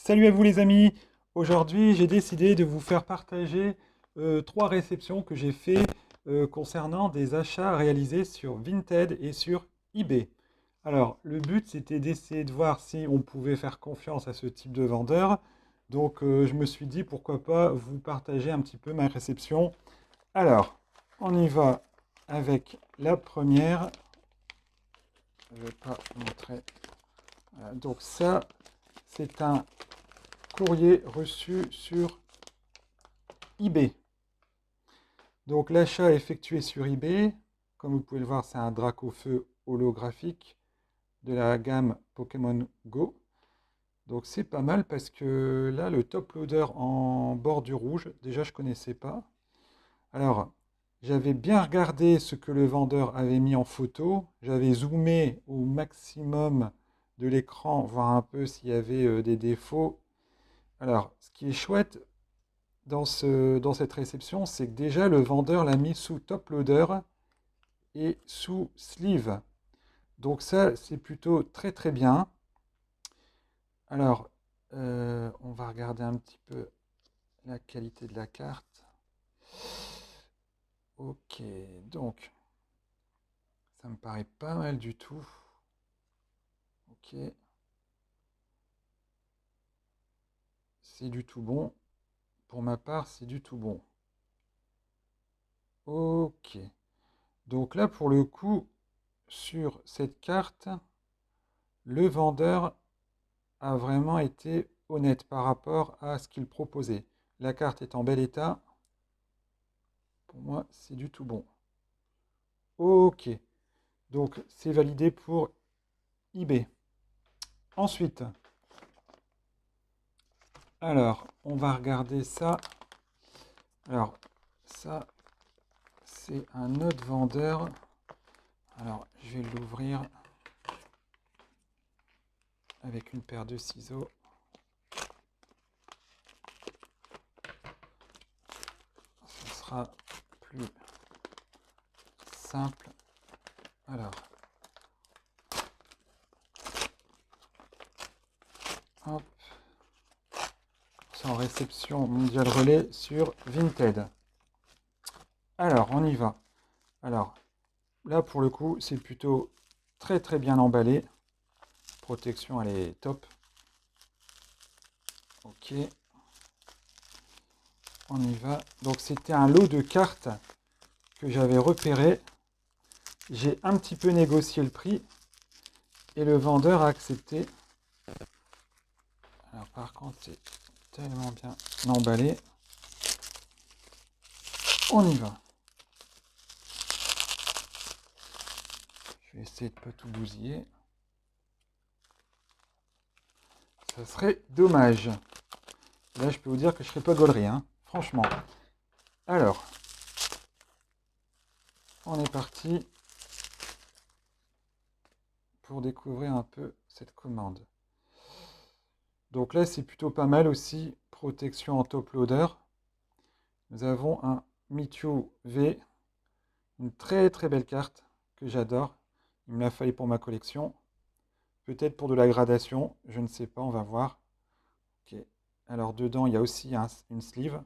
Salut à vous les amis! Aujourd'hui, j'ai décidé de vous faire partager trois réceptions que j'ai fait concernant des achats réalisés sur Vinted et sur eBay. Alors, le but, c'était d'essayer de voir si on pouvait faire confiance à ce type de vendeur. Donc, je me suis dit, pourquoi pas vous partager un petit peu ma réception. Alors, on y va avec la première. Je ne vais pas montrer. Voilà, donc ça, c'est un courrier reçu sur eBay. Donc l'achat effectué sur eBay, comme vous pouvez le voir, c'est un Dracofeu holographique de la gamme Pokémon Go. Donc c'est pas mal parce que là, le top loader en bordure rouge, déjà je connaissais pas. Alors, j'avais bien regardé ce que le vendeur avait mis en photo. J'avais zoomé au maximum de l'écran, voir un peu s'il y avait des défauts. Alors, ce qui est chouette, dans cette réception, c'est que déjà le vendeur l'a mis sous top loader et sous sleeve. Donc ça, c'est plutôt très très bien. Alors, on va regarder un petit peu la qualité de la carte. Ok, donc ça me paraît pas mal du tout. Ok, c'est du tout bon. Pour ma part, c'est du tout bon. Ok, donc là pour le coup, sur cette carte, le vendeur a vraiment été honnête par rapport à ce qu'il proposait. La carte est en bel état. Pour moi, c'est du tout bon. Ok, donc c'est validé pour eBay. Ensuite, alors, on va regarder ça. Alors, ça, c'est un autre vendeur. Alors, je vais l'ouvrir avec une paire de ciseaux. Ce sera plus simple. Alors, hop, c'est en réception mondial relais sur Vinted. Alors, on y va. Alors, là, pour le coup, c'est plutôt très très bien emballé. Protection, elle est top. Ok, on y va. Donc, c'était un lot de cartes que j'avais repéré. J'ai un petit peu négocié le prix et le vendeur a accepté. Alors, par contre, c'est tellement bien emballé. On y va. Je vais essayer de ne pas tout bousiller. Ça serait dommage. Là, je peux vous dire que je ne serais pas gaulerie, hein, franchement. Alors, on est parti pour découvrir un peu cette commande. Donc là, c'est plutôt pas mal aussi. Protection en top loader. Nous avons un Mewtwo V, une très très belle carte que j'adore. Il me l'a fallu pour ma collection. Peut-être pour de la gradation, je ne sais pas, on va voir. Ok. Alors dedans, il y a aussi une sleeve.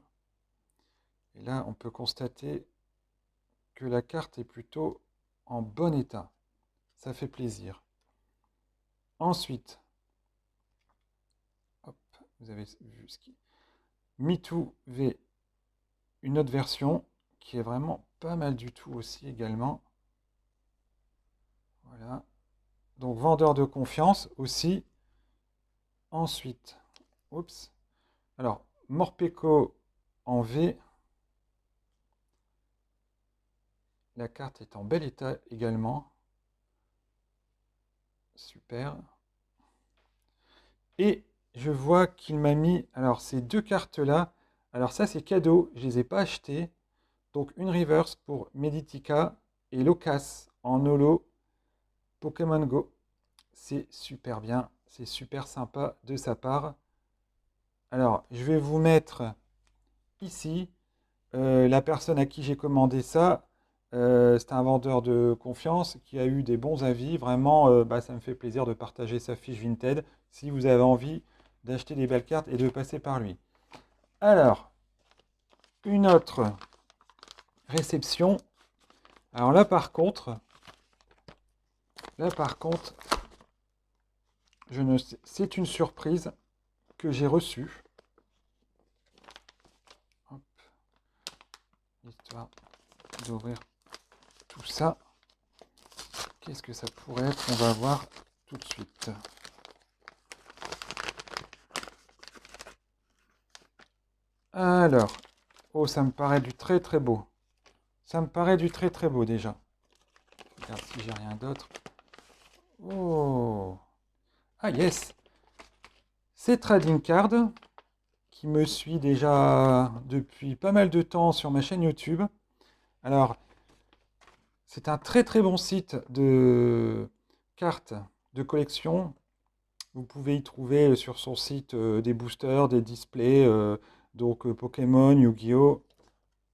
Et là, on peut constater que la carte est plutôt en bon état. Ça fait plaisir. Ensuite, hop, vous avez vu ce qui... Mewtwo V, une autre version qui est vraiment pas mal du tout aussi également. Voilà. Donc vendeur de confiance aussi. Ensuite, oups. Alors, Morpeko en V. La carte est en bel état également. Super. Et je vois qu'il m'a mis, alors ces deux cartes-là, alors ça c'est cadeau, je ne les ai pas achetées. Donc une reverse pour Meditica et Locas en holo Pokémon Go. C'est super bien, c'est super sympa de sa part. Alors je vais vous mettre ici la personne à qui j'ai commandé ça. C'est un vendeur de confiance qui a eu des bons avis. Vraiment, bah, ça me fait plaisir de partager sa fiche Vinted. Si vous avez envie d'acheter des belles cartes et de passer par lui. Alors, une autre réception. Alors là par contre, je ne sais, c'est une surprise que j'ai reçue. Hop. Histoire d'ouvrir tout ça. Qu'est-ce que ça pourrait être? On va voir tout de suite. Alors, oh, ça me paraît du très très beau. Ça me paraît du très très beau déjà. Je regarde si j'ai rien d'autre. Oh! Ah yes! C'est Trading Card qui me suit déjà depuis pas mal de temps sur ma chaîne YouTube. Alors, c'est un très très bon site de cartes de collection. Vous pouvez y trouver sur son site des boosters, des displays, donc Pokémon, Yu-Gi-Oh!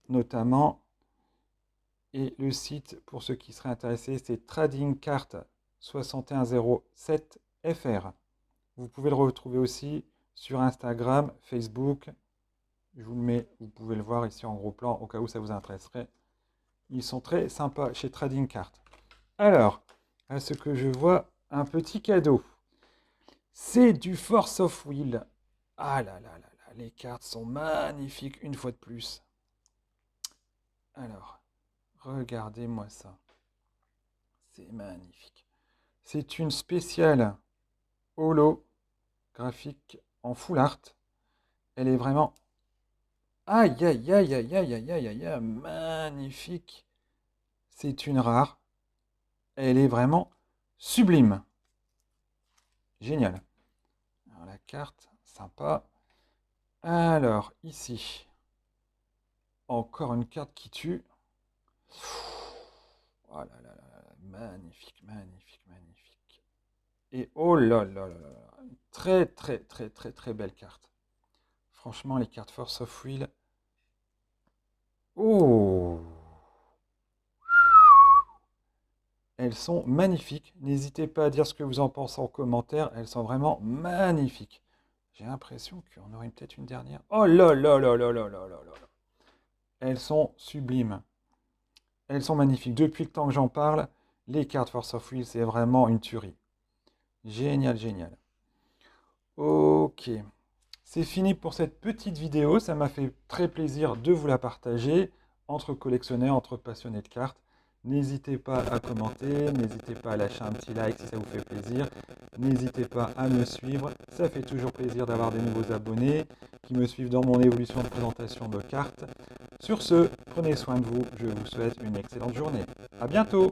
Notamment. Et le site, pour ceux qui seraient intéressés, c'est tradingcart6107fr. Vous pouvez le retrouver aussi sur Instagram, Facebook. Je vous le mets, vous pouvez le voir ici en gros plan, au cas où ça vous intéresserait. Ils sont très sympas chez Trading Cart. Alors, à ce que je vois, un petit cadeau. C'est du Force of Will. Ah là là là là, les cartes sont magnifiques une fois de plus. Alors, regardez-moi ça. C'est magnifique. C'est une spéciale holo graphique en full art. Elle est vraiment... Aïe, aïe, aïe, aïe, aïe, aïe, aïe, aïe, aïe, magnifique. C'est une rare. Elle est vraiment sublime. Génial. Alors, la carte, sympa. Alors, ici, encore une carte qui tue. Oh là là là, magnifique, magnifique, magnifique. Et oh là là là là, très très très très très belle carte. Franchement, les cartes Force of Will. Oh! Elles sont magnifiques. N'hésitez pas à dire ce que vous en pensez en commentaire. Elles sont vraiment magnifiques. J'ai l'impression qu'on aurait peut-être une dernière. Oh là là là là là là là là. Elles sont sublimes. Elles sont magnifiques. Depuis le temps que j'en parle, les cartes Force of Will, c'est vraiment une tuerie. Génial, génial. Ok. C'est fini pour cette petite vidéo. Ça m'a fait très plaisir de vous la partager entre collectionneurs, entre passionnés de cartes. N'hésitez pas à commenter, n'hésitez pas à lâcher un petit like si ça vous fait plaisir. N'hésitez pas à me suivre, ça fait toujours plaisir d'avoir des nouveaux abonnés qui me suivent dans mon évolution de présentation de cartes. Sur ce, prenez soin de vous, je vous souhaite une excellente journée. À bientôt!